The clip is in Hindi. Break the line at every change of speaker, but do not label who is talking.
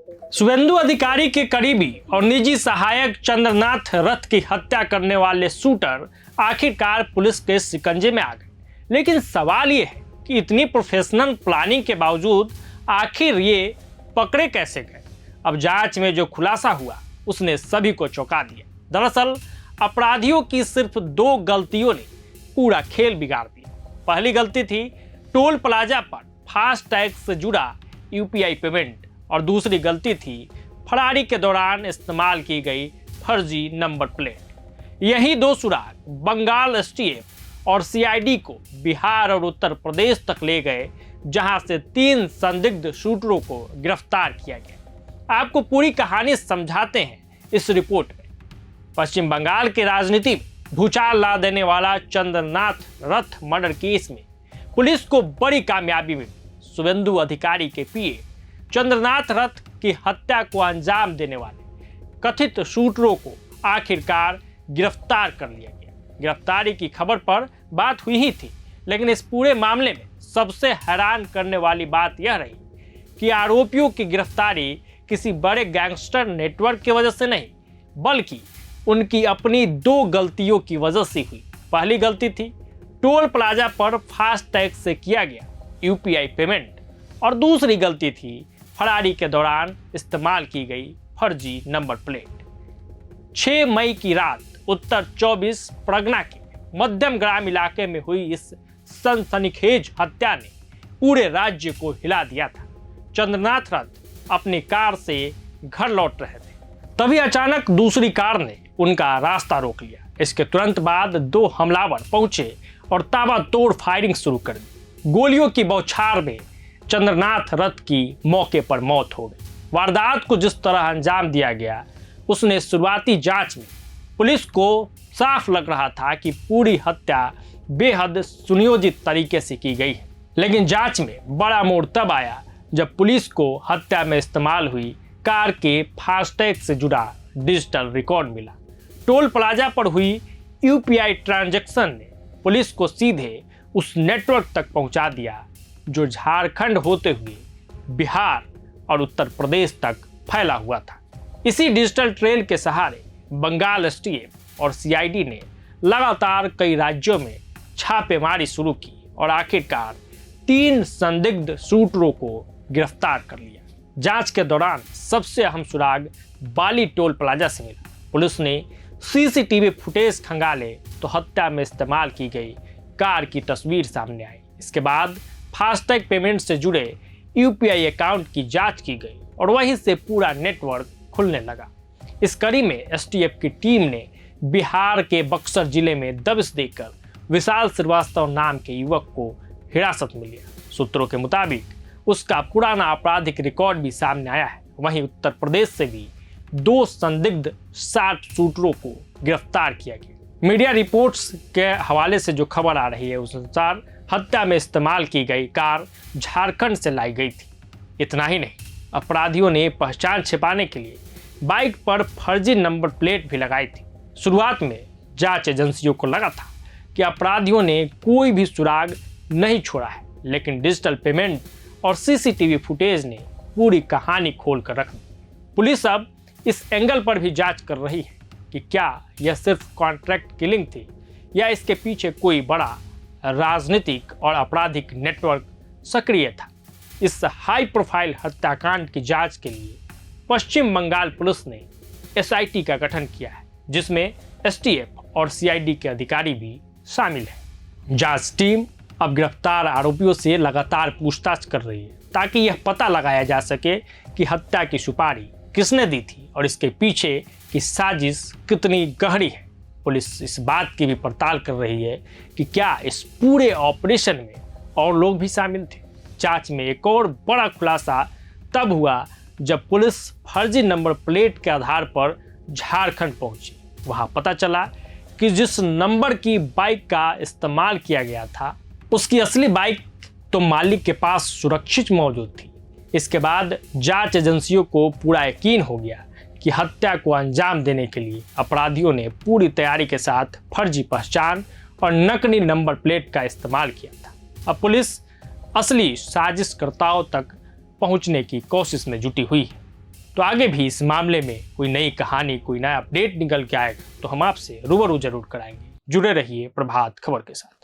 शुभेंदु अधिकारी के करीबी और निजी सहायक चंद्रनाथ रथ की हत्या करने वाले शूटर आखिरकार पुलिस के शिकंजे में आ गए। लेकिन सवाल ये है कि इतनी प्रोफेशनल प्लानिंग के बावजूद आखिर ये पकड़े कैसे गए। अब जांच में जो खुलासा हुआ उसने सभी को चौंका दिया। दरअसल अपराधियों की सिर्फ 2 गलतियों ने पूरा खेल बिगाड़ दिया। पहली गलती थी टोल प्लाजा पर फास्ट टैग से जुड़ा यूपीआई पेमेंट और दूसरी गलती थी फरारी के दौरान इस्तेमाल की गई फर्जी नंबर प्लेट। यही 2 सुराग बंगाल एसटीएफ और सीआईडी को बिहार और उत्तर प्रदेश तक ले गए, जहां से 3 संदिग्ध शूटरों को गिरफ्तार किया गया। आपको पूरी कहानी समझाते हैं इस रिपोर्ट में। पश्चिम बंगाल की राजनीति में भूचाल ला देने वाला चंद्रनाथ रथ मर्डर केस में पुलिस को बड़ी कामयाबी मिली। शुभेंदु अधिकारी के पीए चंद्रनाथ रथ की हत्या को अंजाम देने वाले कथित शूटरों को आखिरकार गिरफ्तार कर लिया गया। गिरफ्तारी की खबर पर बात हुई ही थी, लेकिन इस पूरे मामले में सबसे हैरान करने वाली बात यह रही कि आरोपियों की गिरफ्तारी किसी बड़े गैंगस्टर नेटवर्क की वजह से नहीं, बल्कि उनकी अपनी 2 गलतियों की वजह से हुई। पहली गलती थी टोल प्लाजा पर फास्ट टैग से किया गया यूपीआई पेमेंट और दूसरी गलती थी फरारी के दौरान इस्तेमाल की गई फर्जी नंबर प्लेट। 6 मई की रात उत्तर 24 परगना के मध्यम ग्राम इलाके में हुई इस सनसनीखेज हत्या ने पूरे राज्य को हिला दिया था। चंद्रनाथ रथ अपनी कार से घर लौट रहे थे, तभी अचानक दूसरी कार ने उनका रास्ता रोक लिया। इसके तुरंत बाद 2 हमलावर पहुंचे और ताबड़तोड़ फायरिंग शुरू कर दी। गोलियों की बौछार में चंद्रनाथ रथ की मौके पर मौत हो गई। वारदात को जिस तरह अंजाम दिया गया उसने शुरुआती जांच में पुलिस को साफ लग रहा था कि पूरी हत्या बेहद सुनियोजित तरीके से की गई है। लेकिन जांच में बड़ा मोड़ तब आया जब पुलिस को हत्या में इस्तेमाल हुई कार के फास्टैग से जुड़ा डिजिटल रिकॉर्ड मिला। टोल प्लाजा पर हुई यूपीआई ट्रांजैक्शन ने पुलिस को सीधे उस नेटवर्क तक पहुंचा दिया जो झारखंड होते हुए बिहार और उत्तर प्रदेश तक फैला हुआ था। इसी डिजिटल ट्रेल के सहारे बंगाल एसटीएफ और सीआईडी ने लगातार कई राज्यों में छापेमारी शुरू की और आखिरकार 3 संदिग्ध शूटरों को गिरफ्तार कर लिया। जांच के दौरान सबसे अहम सुराग बाली टोल प्लाजा से मिला। पुलिस ने सीसीटीवी फुटेज खंगाले तो हत्या में इस्तेमाल की गई कार की तस्वीर सामने आई। इसके बाद फास्टैग पेमेंट से जुड़े यूपीआई अकाउंट की जांच की गई और वहीं से पूरा नेटवर्क खुलने लगा। इस कड़ी में एसटीएफ की टीम ने बिहार के बक्सर जिले में दबिश देकर विशाल श्रीवास्तव नाम के युवक को हिरासत में लिया। सूत्रों के मुताबिक उसका पुराना आपराधिक रिकॉर्ड भी सामने आया है। वहीं उत्तर प्रदेश से भी 2 संदिग्ध 60 शूटरों को गिरफ्तार किया गया। मीडिया रिपोर्ट्स के हवाले से जो खबर आ रही है उस अनुसार हत्या में इस्तेमाल की गई कार झारखंड से लाई गई थी। इतना ही नहीं, अपराधियों ने पहचान छिपाने के लिए बाइक पर फर्जी नंबर प्लेट भी लगाई थी। शुरुआत में जांच एजेंसियों को लगा था कि अपराधियों ने कोई भी सुराग नहीं छोड़ा है, लेकिन डिजिटल पेमेंट और सीसीटीवी फुटेज ने पूरी कहानी खोल कर रख दी। पुलिस अब इस एंगल पर भी जांच कर रही है कि क्या यह सिर्फ कॉन्ट्रैक्ट किलिंग थी या इसके पीछे कोई बड़ा राजनीतिक और आपराधिक नेटवर्क सक्रिय था। इस हाई प्रोफाइल हत्याकांड की जांच के लिए पश्चिम बंगाल पुलिस ने एसआईटी का गठन किया है, जिसमें एसटीएफ और सीआईडी के अधिकारी भी शामिल हैं। जांच टीम अब गिरफ्तार आरोपियों से लगातार पूछताछ कर रही है ताकि यह पता लगाया जा सके कि हत्या की सुपारी किसने दी थी और इसके पीछे की साजिश कितनी गहरी है। पुलिस इस बात की भी पड़ताल कर रही है कि क्या इस पूरे ऑपरेशन में और लोग भी शामिल थे। जांच में एक और बड़ा खुलासा तब हुआ जब पुलिस फर्जी नंबर प्लेट के आधार पर झारखंड पहुंची। वहां पता चला कि जिस नंबर की बाइक का इस्तेमाल किया गया था उसकी असली बाइक तो मालिक के पास सुरक्षित मौजूद थी। इसके बाद जांच एजेंसियों को पूरा यकीन हो गया कि हत्या को अंजाम देने के लिए अपराधियों ने पूरी तैयारी के साथ फर्जी पहचान और नकली नंबर प्लेट का इस्तेमाल किया था। अब पुलिस असली साजिशकर्ताओं तक पहुंचने की कोशिश में जुटी हुई है। तो आगे भी इस मामले में कोई नई कहानी, कोई नया अपडेट निकल के आएगा तो हम आपसे रूबरू जरूर कराएंगे। जुड़े रहिए प्रभात खबर के साथ।